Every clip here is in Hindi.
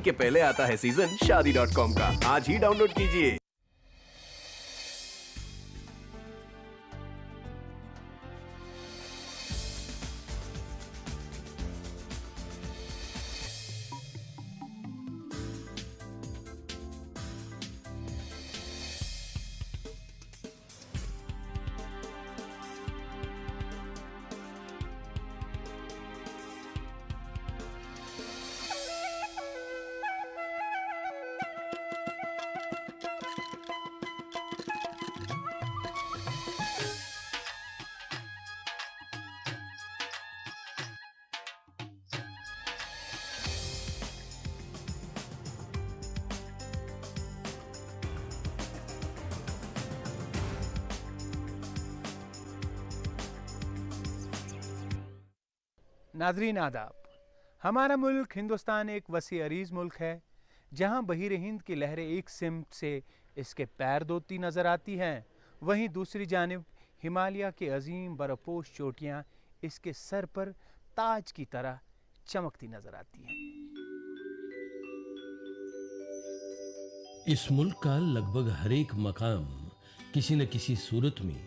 के पहले आता है सीजन शादी.com का। आज ही डाउनलोड कीजिए। नाजरीन आदाब। हमारा मुल्क हिंदुस्तान एक वसी अरीज मुल्क है जहां बहीर हिंद की लहरें एक सिमत से इसके पैर धोती नज़र आती हैं, वहीं दूसरी जानिब हिमालय के अजीम बर्फपोश चोटियां इसके सर पर ताज की तरह चमकती नज़र आती हैं। इस मुल्क का लगभग हर एक मकाम किसी न किसी सूरत में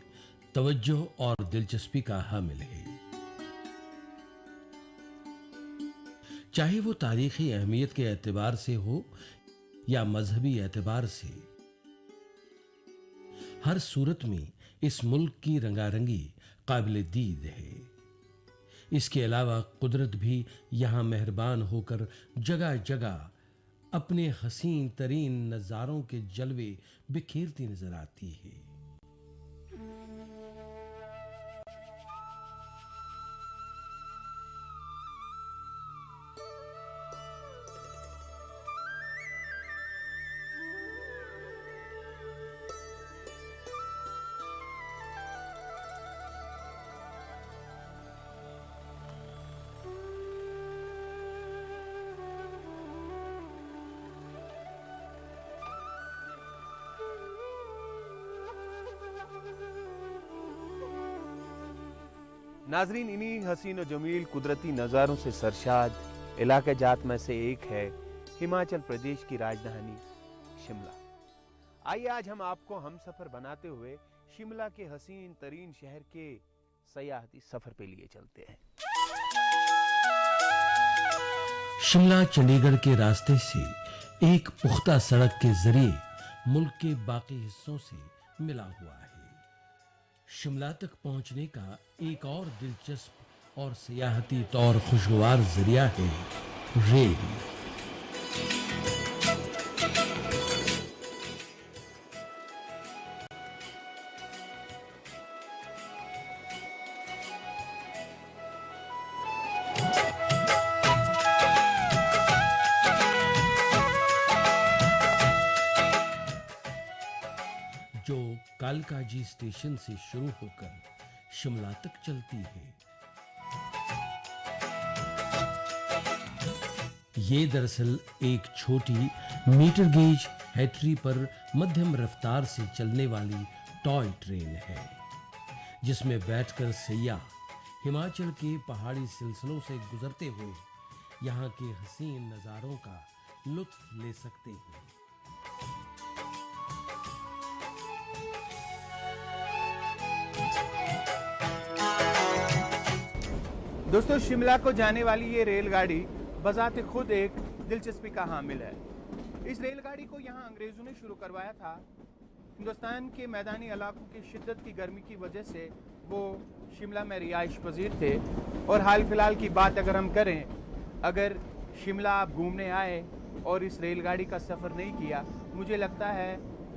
तवज्जो और दिलचस्पी का हामिल है, चाहे वो तारीखी अहमियत के एतबार से हो या मजहबी एतबार से। हर सूरत में इस मुल्क की रंगारंगी काबिल दीद है। इसके अलावा कुदरत भी यहाँ मेहरबान होकर जगह जगह अपने हसीन तरीन नज़ारों के जलवे बिखेरती नजर आती है। नाजरीन, इन्हीं हसीन व जमील कुदरती नज़ारों से सरशाद इलाके जात में से एक है हिमाचल प्रदेश की राजधानी शिमला। आइए आज हम आपको हम सफर बनाते हुए शिमला के हसीन तरीन शहर के सयाहती सफर पे लिए चलते हैं। शिमला चंडीगढ़ के रास्ते से एक पुख्ता सड़क के जरिए मुल्क के बाकी हिस्सों से मिला हुआ है। शिमला तक पहुंचने का एक और दिलचस्प और सियाहती तौर खुशगवार जरिया है रेल। जो कालकाजी स्टेशन से शुरू होकर शिमला तक चलती है। ये दरअसल एक छोटी मीटर गेज हैट्री पर मध्यम रफ्तार से चलने वाली टॉय ट्रेन है, जिसमें बैठकर सैयाह हिमाचल के पहाड़ी सिलसिलों से गुजरते हुए यहाँ के हसीन नज़ारों का लुत्फ ले सकते हैं। दोस्तों, शिमला को जाने वाली ये रेलगाड़ी बजाते खुद एक दिलचस्पी का हामिल है। इस रेलगाड़ी को यहाँ अंग्रेजों ने शुरू करवाया था। हिंदुस्तान के मैदानी इलाकों की शिद्दत की गर्मी की वजह से वो शिमला में रिहाइश पजीर थे। और हाल फिलहाल की बात अगर हम करें, अगर शिमला आप घूमने आए और इस रेलगाड़ी का सफ़र नहीं किया, मुझे लगता है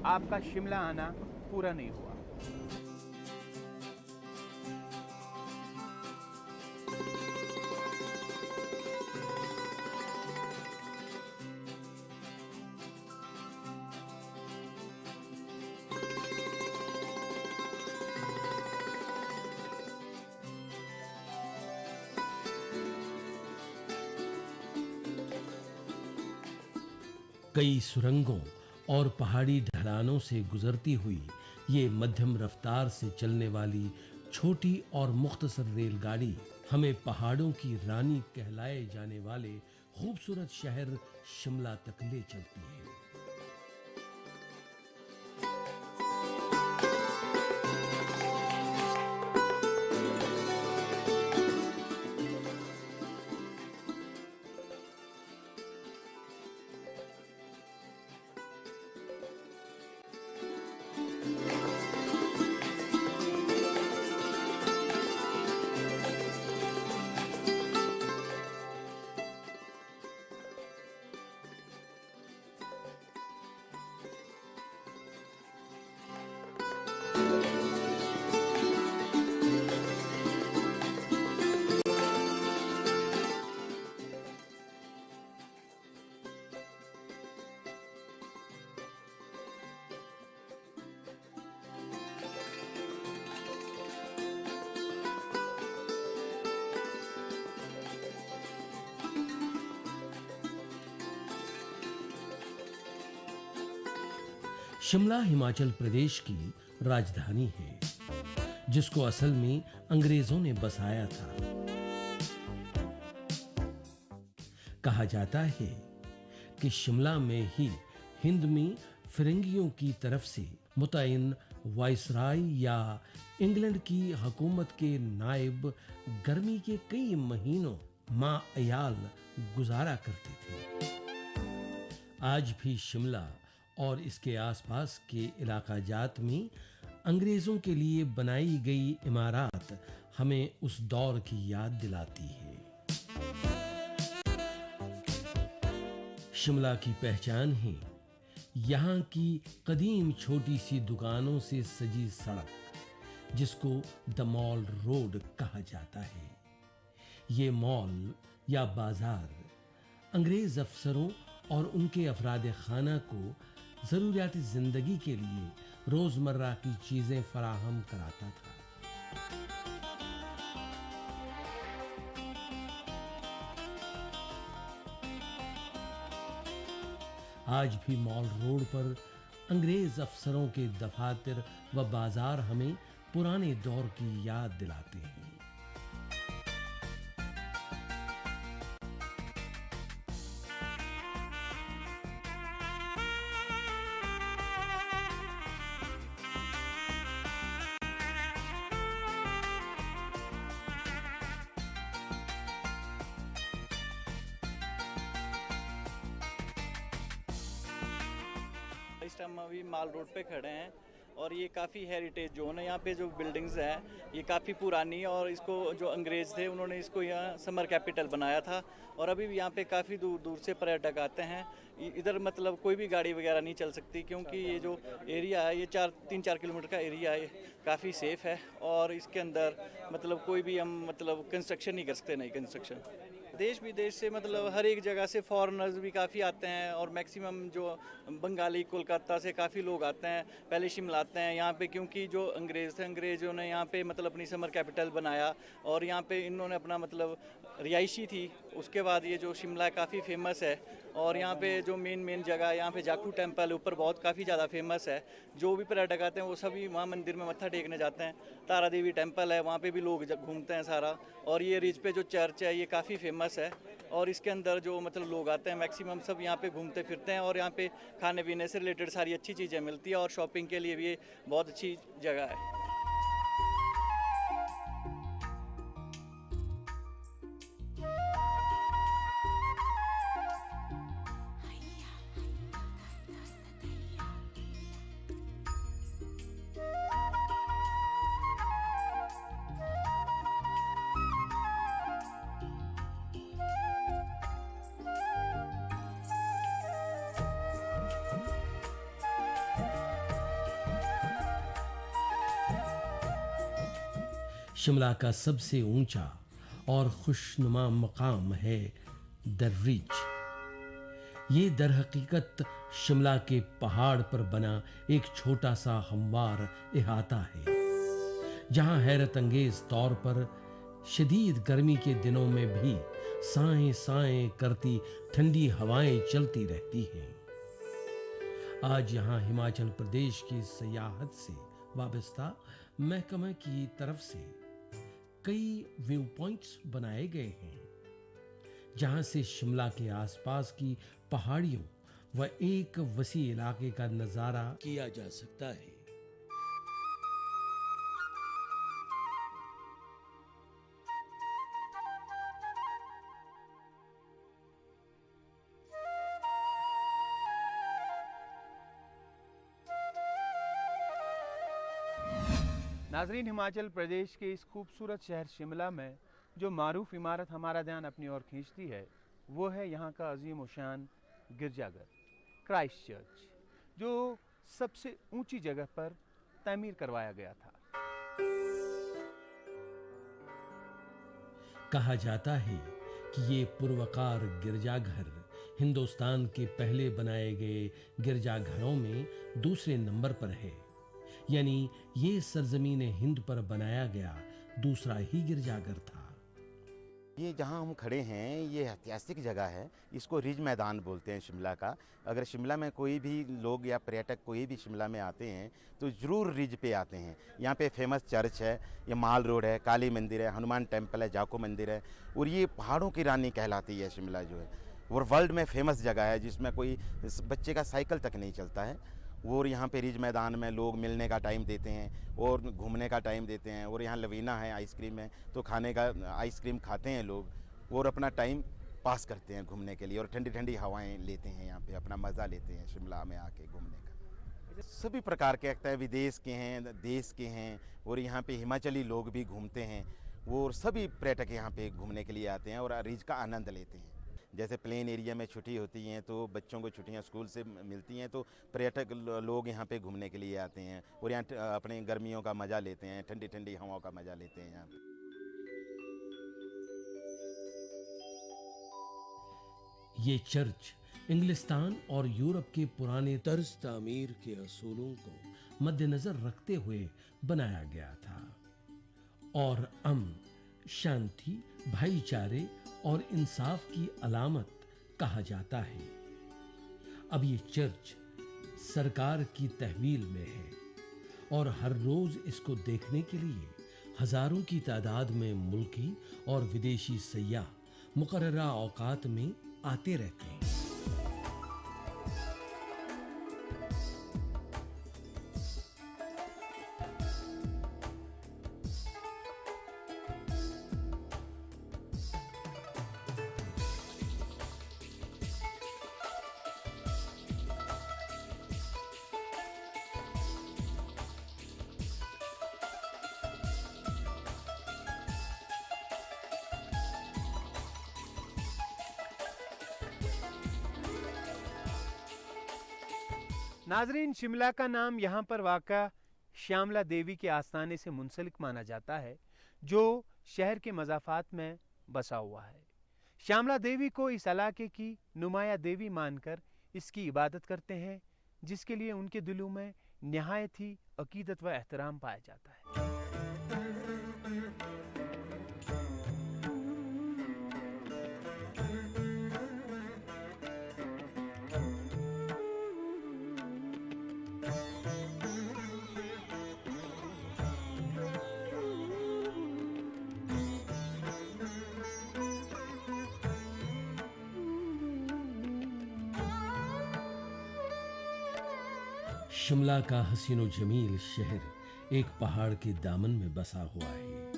आपका शिमला आना पूरा नहीं हुआ। कई सुरंगों और पहाड़ी ढलानों से गुजरती हुई ये मध्यम रफ्तार से चलने वाली छोटी और मुख्तसर रेलगाड़ी हमें पहाड़ों की रानी कहलाए जाने वाले खूबसूरत शहर शिमला तक ले चलती है। शिमला हिमाचल प्रदेश की राजधानी है, जिसको असल में अंग्रेजों ने बसाया था। कहा जाता है कि शिमला में ही हिंद में फिरंगियों की तरफ से मुतयन वायसराय या इंग्लैंड की हुकूमत के नायब गर्मी के कई महीनों मां अयाल गुजारा करते थे। आज भी शिमला और इसके आसपास के इलाका जात में अंग्रेजों के लिए बनाई गई इमारत हमें उस दौर की याद दिलाती है। शिमला की पहचान है यहाँ की कदीम छोटी सी दुकानों से सजी सड़क, जिसको द मॉल रोड कहा जाता है। ये मॉल या बाजार अंग्रेज अफसरों और उनके अफराद खाना को जरूरियात जिंदगी के लिए रोजमर्रा की चीजें फराहम कराता था। आज भी मॉल रोड पर अंग्रेज अफसरों के दफातर व बाजार हमें पुराने दौर की याद दिलाते हैं। इस टाइम अभी माल रोड पे खड़े हैं और ये काफ़ी हेरिटेज जोन है। यहाँ पे जो बिल्डिंग्स हैं ये काफ़ी पुरानी है और इसको जो अंग्रेज़ थे उन्होंने इसको यहाँ समर कैपिटल बनाया था और अभी भी यहाँ पे काफ़ी दूर दूर से पर्यटक आते हैं। इधर मतलब कोई भी गाड़ी वगैरह नहीं चल सकती क्योंकि ये जो एरिया है ये 3-4 किलोमीटर का एरिया है, काफ़ी सेफ़ है और इसके अंदर मतलब कोई भी हम मतलब कंस्ट्रक्शन नहीं कर सकते, नई कंस्ट्रक्शन। देश विदेश से मतलब हर एक जगह से फॉरेनर्स भी काफ़ी आते हैं और मैक्सिमम जो बंगाली कोलकाता से काफ़ी लोग आते हैं, पहले शिमला आते हैं यहाँ पे क्योंकि जो अंग्रेज़ थे, अंग्रेज़ों ने यहाँ पे मतलब अपनी समर कैपिटल बनाया और यहाँ पे इन्होंने अपना मतलब रिहायशी थी। उसके बाद ये जो शिमला काफ़ी फेमस है और यहाँ पे जो मेन जगह है यहाँ पे जाखू टेम्पल ऊपर बहुत काफ़ी ज़्यादा फेमस है। जो भी पर्यटक आते हैं वो सभी वहाँ मंदिर में मत्था टेकने जाते हैं। तारा देवी टेम्पल है, वहाँ पे भी लोग घूमते हैं सारा। और ये रिज पे जो चर्च है ये काफ़ी फेमस है और इसके अंदर जो मतलब लोग आते हैं मैक्सिमम सब यहाँ पे घूमते फिरते हैं और यहाँ पे खाने पीने से रिलेटेड सारी अच्छी चीज़ें मिलती है और शॉपिंग के लिए भी ये बहुत अच्छी जगह है। शिमला का सबसे ऊंचा और खुशनुमा मकाम है द रिज। ये दरहकीकत शिमला के पहाड़ पर बना एक छोटा सा हमवार इहाता है, जहां हैरत अंगेज तौर पर शदीद गर्मी के दिनों में भी साएं साएं करती ठंडी हवाएं चलती रहती हैं। आज यहां हिमाचल प्रदेश की सियाहत से वाबस्ता महकमे की तरफ से कई व्यू पॉइंट्स बनाए गए हैं, जहां से शिमला के आसपास की पहाड़ियों व एक वसी इलाके का नजारा किया जा सकता है। नाजरीन, हिमाचल प्रदेश के इस खूबसूरत शहर शिमला में जो मारूफ इमारत हमारा ध्यान अपनी ओर खींचती है वो है यहाँ का अजीम व शान गिरजाघर क्राइस्ट चर्च, जो सबसे ऊंची जगह पर तामीर करवाया गया था। कहा जाता है कि ये पूर्वकार गिरजाघर हिंदुस्तान के पहले बनाए गए गिरजाघरों में दूसरे नंबर पर है, यानी ये सरजमीन हिंद पर बनाया गया दूसरा ही गिरजाघर था। ये जहाँ हम खड़े हैं ये ऐतिहासिक जगह है, इसको रिज मैदान बोलते हैं शिमला का। अगर शिमला में कोई भी लोग या पर्यटक कोई भी शिमला में आते हैं तो ज़रूर रिज पे आते हैं। यहाँ पे फेमस चर्च है, ये माल रोड है, काली मंदिर है, हनुमान टेम्पल है, जाको मंदिर है, और ये पहाड़ों की रानी कहलाती है शिमला जो है। और वर्ल्ड में फेमस जगह है जिसमें कोई बच्चे का साइकिल तक नहीं चलता है। और यहाँ पे रिज मैदान में लोग मिलने का टाइम देते हैं और घूमने का टाइम देते हैं। और यहाँ लवीना है, आइसक्रीम है, तो खाने का आइसक्रीम खाते हैं लोग और अपना टाइम पास करते हैं घूमने के लिए, और ठंडी ठंडी हवाएं लेते हैं, यहाँ पे अपना मज़ा लेते हैं शिमला में आके घूमने का। सभी प्रकार के लगता है, विदेश के हैं, देश के हैं, और यहाँ पे हिमाचली लोग भी घूमते हैं। वो सभी पर्यटक यहाँ पे घूमने के लिए आते हैं और रिज का आनंद लेते हैं। जैसे प्लेन एरिया में छुट्टी होती हैं तो बच्चों को छुट्टियां स्कूल से मिलती हैं, तो पर्यटक लोग यहाँ पे घूमने के लिए आते हैं और यहाँ अपने गर्मियों का मज़ा लेते हैं, ठंडी ठंडी हवाओं का मज़ा लेते हैं यहाँ पे। ये चर्च इंग्लिस्तान और यूरोप के पुराने तर्ज तामीर के असूलों को मद्देनजर रखते हुए बनाया गया था और अमन, शांति, भाईचारे और इंसाफ की अलामत कहा जाता है। अब ये चर्च सरकार की तहवील में है और हर रोज इसको देखने के लिए हजारों की तादाद में मुल्की और विदेशी सयाह मुकर्ररा औकात में आते रहते हैं। नाजरीन, शिमला का नाम यहाँ पर वाक़ा श्यामला देवी के आस्थाने से मुंसलिक माना जाता है, जो शहर के मज़ाफ़ात में बसा हुआ है। श्यामला देवी को इस इलाके की नुमाया देवी मानकर इसकी इबादत करते हैं, जिसके लिए उनके दिलों में निहायत ही अकीदत व एहतराम पाया जाता है। शिमला का हसीनो जमील शहर एक पहाड़ के दामन में बसा हुआ है,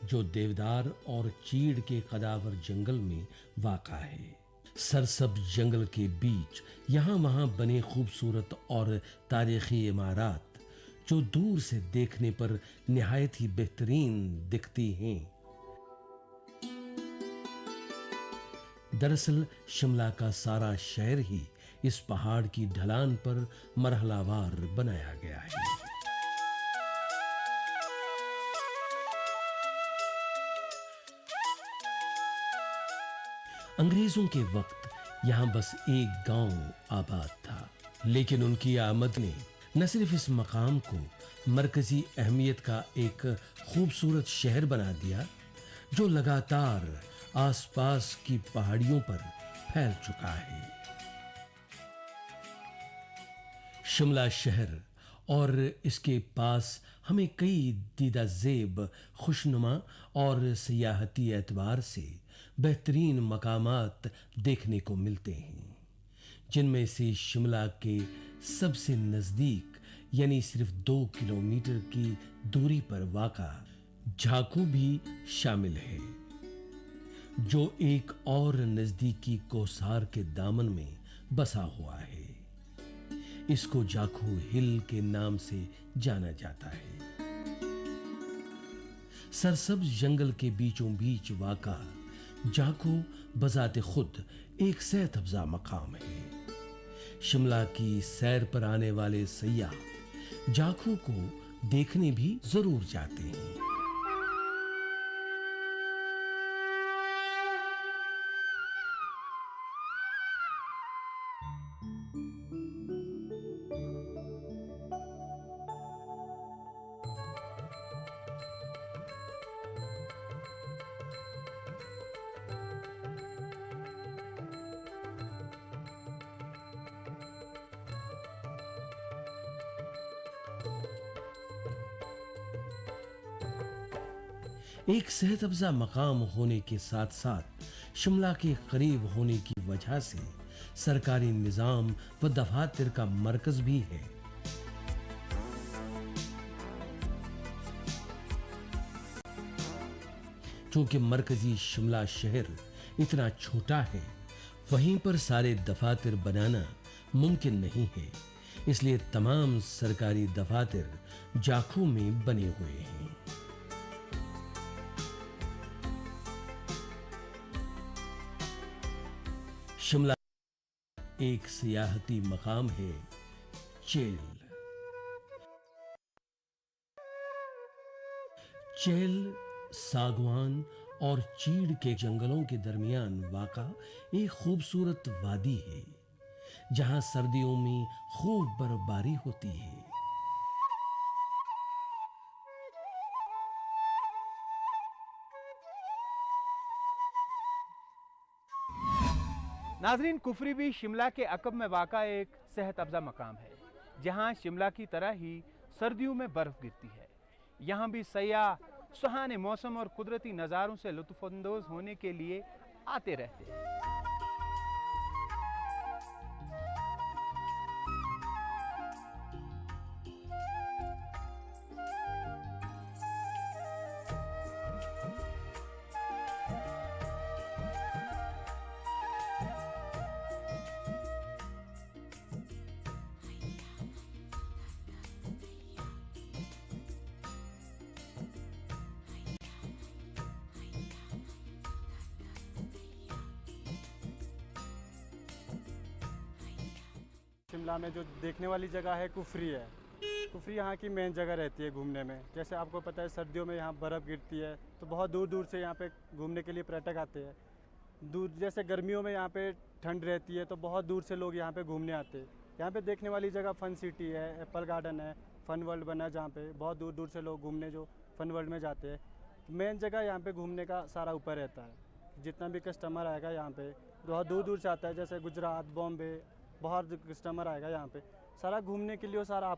जो देवदार और चीड़ के कदावर जंगल में वाक़ा है। सरसब्ज जंगल के बीच यहाँ वहाँ बने खूबसूरत और तारीखी इमारत जो दूर से देखने पर निहायत ही बेहतरीन दिखती हैं। दरअसल शिमला का सारा शहर ही इस पहाड़ की ढलान पर मरहलावार बनाया गया है। अंग्रेजों के वक्त यहां बस एक गांव आबाद था, लेकिन उनकी आमद ने न सिर्फ इस मकाम को मरकजी अहमियत का एक खूबसूरत शहर बना दिया, जो लगातार आसपास की पहाड़ियों पर फैल चुका है। शिमला शहर और इसके पास हमें कई दीदा ज़ेब, खुशनुमा और सियाहती एतबार से बेहतरीन मकामात देखने को मिलते हैं, जिनमें से शिमला के सबसे नजदीक यानी सिर्फ 2 किलोमीटर की दूरी पर वाक़ा झाकू भी शामिल है, जो एक और नजदीकी कोसार के दामन में बसा हुआ है। इसको जाखू हिल के नाम से जाना जाता है। सरसब्ज जंगल के बीचों बीच वाक़ा जाखू बजाते खुद एक सेहत अफजा मकाम है। शिमला की सैर पर आने वाले सयाह जाखू को देखने भी जरूर जाते हैं। एक सेहत अफजा मकाम होने के साथ साथ शिमला के करीब होने की वजह से सरकारी निजाम व दफातर का मरकज भी है। चूंकि मरकजी शिमला शहर इतना छोटा है, वहीं पर सारे दफातर बनाना मुमकिन नहीं है, इसलिए तमाम सरकारी दफातर जाखू में बने हुए हैं। शिमला एक सियाहती मकाम है चेल। चेल सागवान और चीड़ के जंगलों के दरमियान वाक़ा एक खूबसूरत वादी है, जहां सर्दियों में खूब बर्फबारी होती है। नाजरीन, कुफरी भी शिमला के अकब में वाक़ा एक सेहत अफजा मकाम है, जहाँ शिमला की तरह ही सर्दियों में बर्फ़ गिरती है। यहाँ भी सयाह सुहाने मौसम और कुदरती नज़ारों से लुत्फ़अंदोज़ होने के लिए आते रहते हैं। शिमला में जो देखने वाली जगह है कुफरी है। कुफरी यहाँ की मेन जगह रहती है घूमने में। जैसे आपको पता है सर्दियों में यहाँ बर्फ़ गिरती है, तो बहुत दूर दूर से यहाँ पे घूमने के लिए पर्यटक आते हैं। दूर जैसे गर्मियों में यहाँ पे ठंड रहती है, तो बहुत दूर से लोग यहाँ पे घूमने आते हैं। यहाँ पे देखने वाली जगह फन सिटी है, एप्पल गार्डन है, फन वर्ल्ड बना है, जहाँ पे बहुत दूर दूर से लोग घूमने जो फन वर्ल्ड में जाते हैं। मेन जगह यहाँ पे घूमने का सारा ऊपर रहता है। जितना भी कस्टमर आएगा यहाँ पे बहुत दूर दूर से आता है, जैसे गुजरात, बॉम्बे, बहुत कस्टमर आएगा यहाँ पे सारा घूमने के लिए। और सारा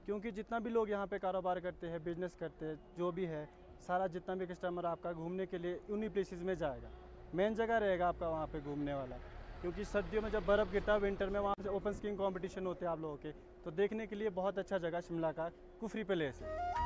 क्योंकि जितना भी लोग यहाँ पे कारोबार करते हैं, बिजनेस करते हैं, जो भी है सारा जितना भी कस्टमर आपका घूमने के लिए उन्हीं प्लेसेस में जाएगा। मेन जगह रहेगा आपका वहाँ पे घूमने वाला। क्योंकि सर्दियों में जब बर्फ़ गिरता है, विंटर में वहाँ से ओपन स्कीइंग कंपटीशन होते हैं आप लोगों के, तो देखने के लिए बहुत अच्छा जगह शिमला का कुफरी पैलेस है।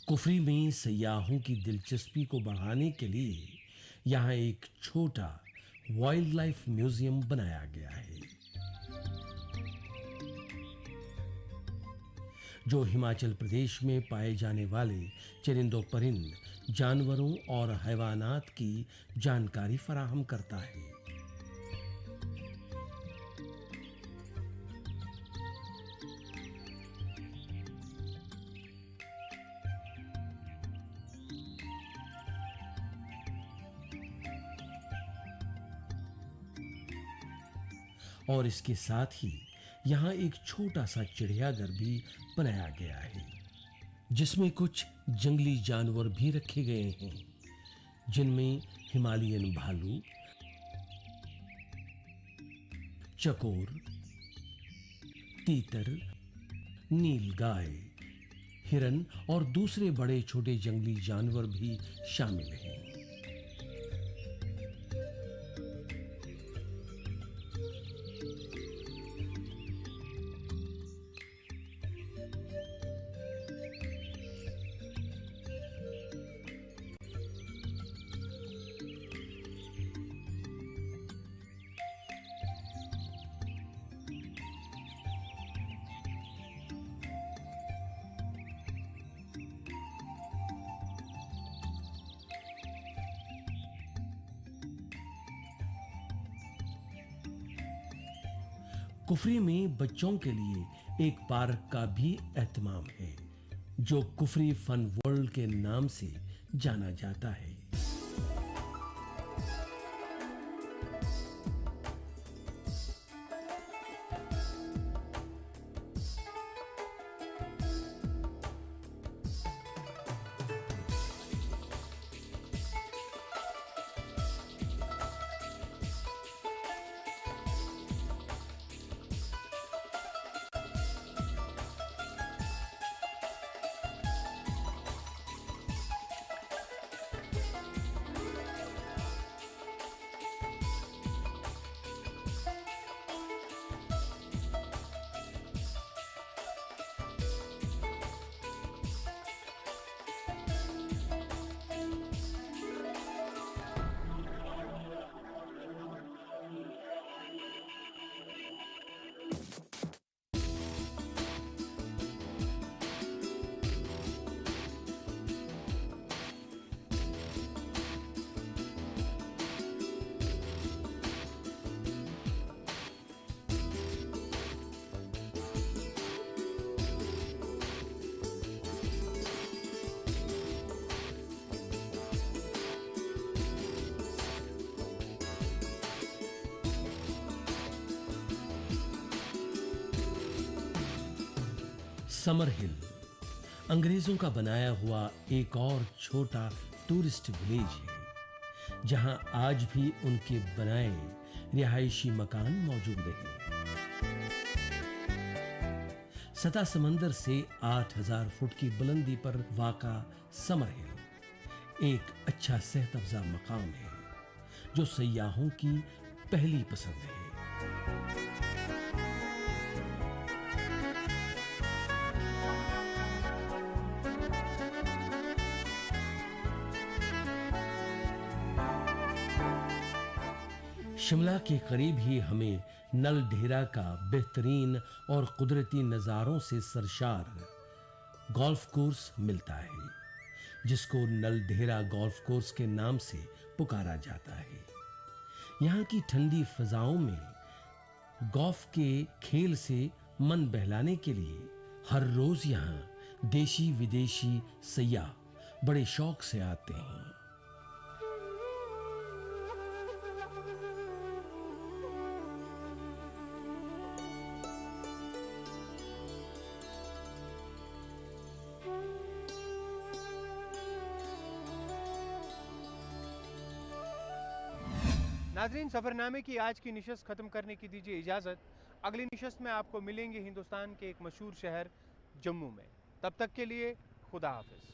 कुफरी में सयाहों की दिलचस्पी को बढ़ाने के लिए यहाँ एक छोटा वाइल्ड लाइफ म्यूजियम बनाया गया है, जो हिमाचल प्रदेश में पाए जाने वाले चरिंदों परिंद, जानवरों और हैवानात की जानकारी फराहम करता है। और इसके साथ ही यहाँ एक छोटा सा चिड़ियाघर भी बनाया गया है, जिसमें कुछ जंगली जानवर भी रखे गए हैं, जिनमें हिमालयन भालू, चकोर, तीतर, नीलगाय, हिरन और दूसरे बड़े छोटे जंगली जानवर भी शामिल हैं। कुफरी में बच्चों के लिए एक पार्क का भी एहतमाम है, जो कुफरी फन वर्ल्ड के नाम से जाना जाता है। समर हिल अंग्रेजों का बनाया हुआ एक और छोटा टूरिस्ट विलेज है, जहां आज भी उनके बनाए रिहायशी मकान मौजूद हैं। सतह समंदर से 8000 फुट की बुलंदी पर वाक़ा समर हिल एक अच्छा सेहत अफ़ज़ा मकाम है, जो सयाहों की पहली पसंद है। शिमला के करीब ही हमें नल ढेरा का बेहतरीन और कुदरती नज़ारों से सरशार गोल्फ कोर्स मिलता है, जिसको नल ढेरा गोल्फ कोर्स के नाम से पुकारा जाता है। यहाँ की ठंडी फिजाओं में गोल्फ के खेल से मन बहलाने के लिए हर रोज यहाँ देशी विदेशी सयाह बड़े शौक से आते हैं। नाजरीन, सफरनामे की आज की निशस्त खत्म करने की दीजिए इजाज़त। अगली निशस्त में आपको मिलेंगे हिंदुस्तान के एक मशहूर शहर जम्मू में। तब तक के लिए खुदा हाफिज।